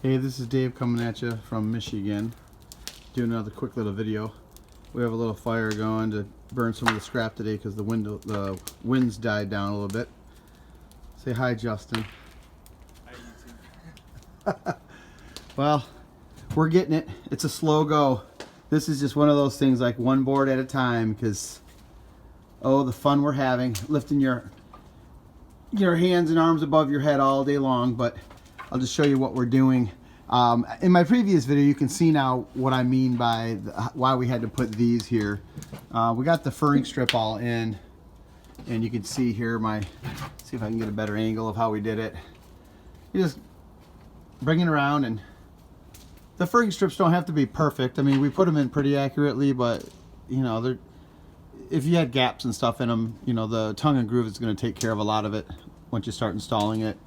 Hey, this is Dave coming at you from Michigan, doing another quick little video. We have a little fire going to burn some of the scrap today because the winds died down a little bit. Say hi, Justin. Hi, YouTube. Well, we're getting it. It's a slow go. This is just one of those things, like one board at a time, because oh, the fun we're having lifting your hands and arms above your head all day long. But I'll just show you what we're doing. In my previous video, you can see now what I mean by why we had to put these here. We got the furring strip all in, and you can see here see if I can get a better angle of how we did it. You just bring it around, and the furring strips don't have to be perfect. I mean, we put them in pretty accurately, but you know, if you had gaps and stuff in them, you know, the tongue and groove is going to take care of a lot of it once you start installing it.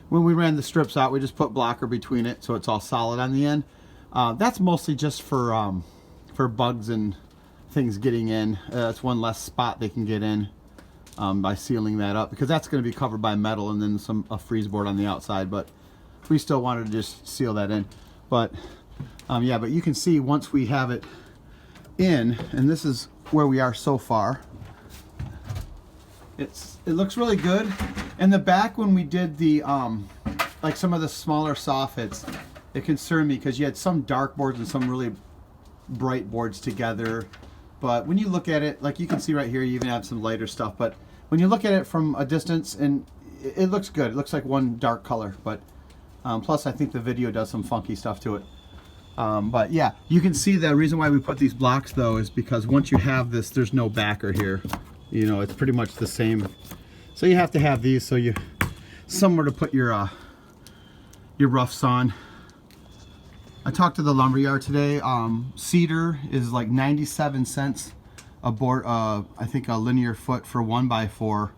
When we ran the strips out, we just put blocker between it so it's all solid on the end. That's mostly just for bugs and things getting in. That's one less spot they can get in by sealing that up, because that's going to be covered by metal and then a freeze board on the outside. But we still wanted to just seal that in. But yeah, but you can see once we have it in, and this is where we are so far. It looks really good. In the back, when we did the like some of the smaller soffits, it concerned me because you had some dark boards and some really bright boards together. But when you look at it, like you can see right here, you even have some lighter stuff. But when you look at it from a distance, and it looks good. It looks like one dark color. But plus, I think the video does some funky stuff to it. But yeah, you can see the reason why we put these blocks though is because once you have this, there's no backer here. You know, it's pretty much the same. So you have to have these so you somewhere to put your roughs on. I talked to the lumberyard today. Cedar is like 97 cents a board. I think a linear foot for 1x4.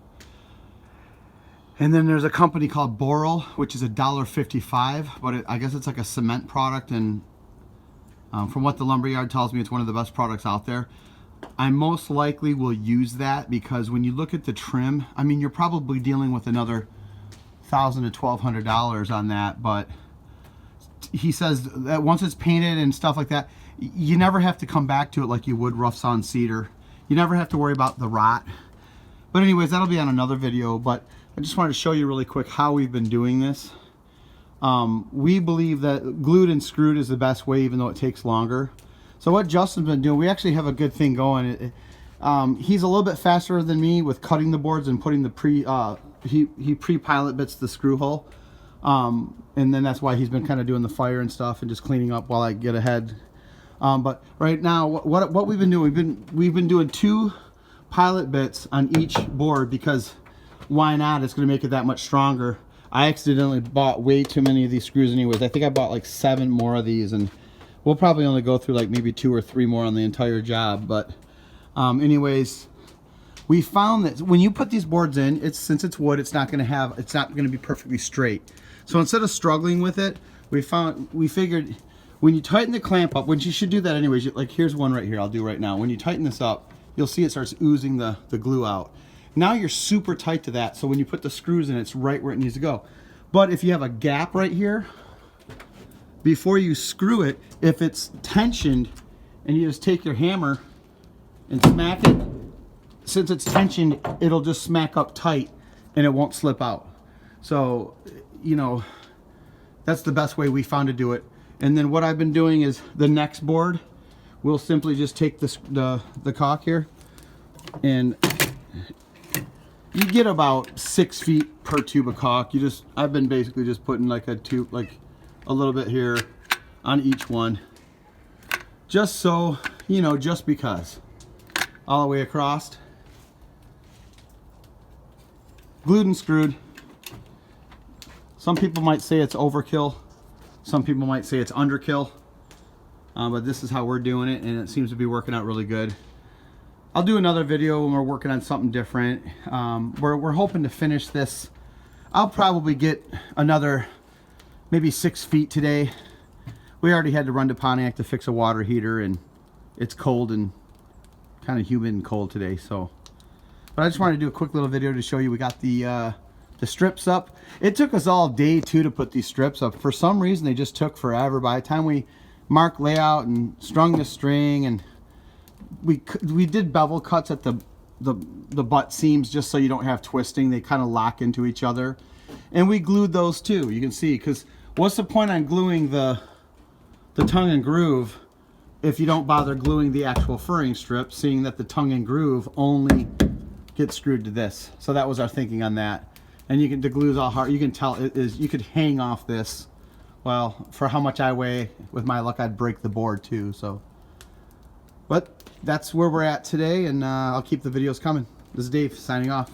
And then there's a company called Boral, which is $1.55, but I guess it's like a cement product. And from what the lumberyard tells me, it's one of the best products out there. I most likely will use that because when you look at the trim, I mean, you're probably dealing with another $1,000 to $1,200 on that. But he says that once it's painted and stuff like that, you never have to come back to it like you would rough sawn cedar. You never have to worry about the rot. But anyways, that'll be on another video. But I just wanted to show you really quick how we've been doing this. We believe that glued and screwed is the best way, even though it takes longer. So what Justin's been doing, we actually have a good thing going. He's a little bit faster than me with cutting the boards and putting the he pre-pilot bits the screw hole. And then that's why he's been kind of doing the fire and stuff and just cleaning up while I get ahead. But right now, what we've been doing, we've been doing 2 pilot bits on each board, because why not? It's going to make it that much stronger. I accidentally bought way too many of these screws anyways. I think I bought like 7 more of these, and we'll probably only go through like maybe 2 or 3 more on the entire job. But anyways, we found that when you put these boards in, since it's wood, it's not going to be perfectly straight. So instead of struggling with it, we figured when you tighten the clamp up, which you should do that anyways, like here's one right here I'll do right now. When you tighten this up, you'll see it starts oozing the glue out. Now you're super tight to that, so when you put the screws in, it's right where it needs to go. But if you have a gap right here, before you screw it, if it's tensioned and you just take your hammer and smack it, since it's tensioned, it'll just smack up tight and it won't slip out. So, you know, that's the best way we found to do it. And then what I've been doing is the next board, we'll simply just take the caulk here, and you get about 6 feet per tube of caulk. I've been basically just putting like a tube, like a little bit here on each one, just so, you know, just because. All the way across. Glued and screwed. Some people might say it's overkill. Some people might say it's underkill. But this is how we're doing it, and it seems to be working out really good. I'll do another video when we're working on something different. We're hoping to finish this. I'll probably get another maybe 6 feet today. We already had to run to Pontiac to fix a water heater, and it's cold and kind of humid and cold today. So, but I just wanted to do a quick little video to show you we got the the strips up. It took us all day too to put these strips up. For some reason, they just took forever. By the time we marked layout and strung the string, and we did bevel cuts at the butt seams just so you don't have twisting. They kind of lock into each other. And we glued those too, you can see, because what's the point on gluing the tongue and groove if you don't bother gluing the actual furring strip, seeing that the tongue and groove only get screwed to this. So that was our thinking on that. And the glue's all hard. You can tell it is, you could hang off this. Well, for how much I weigh, with my luck, I'd break the board too. So, but that's where we're at today, and I'll keep the videos coming. This is Dave signing off.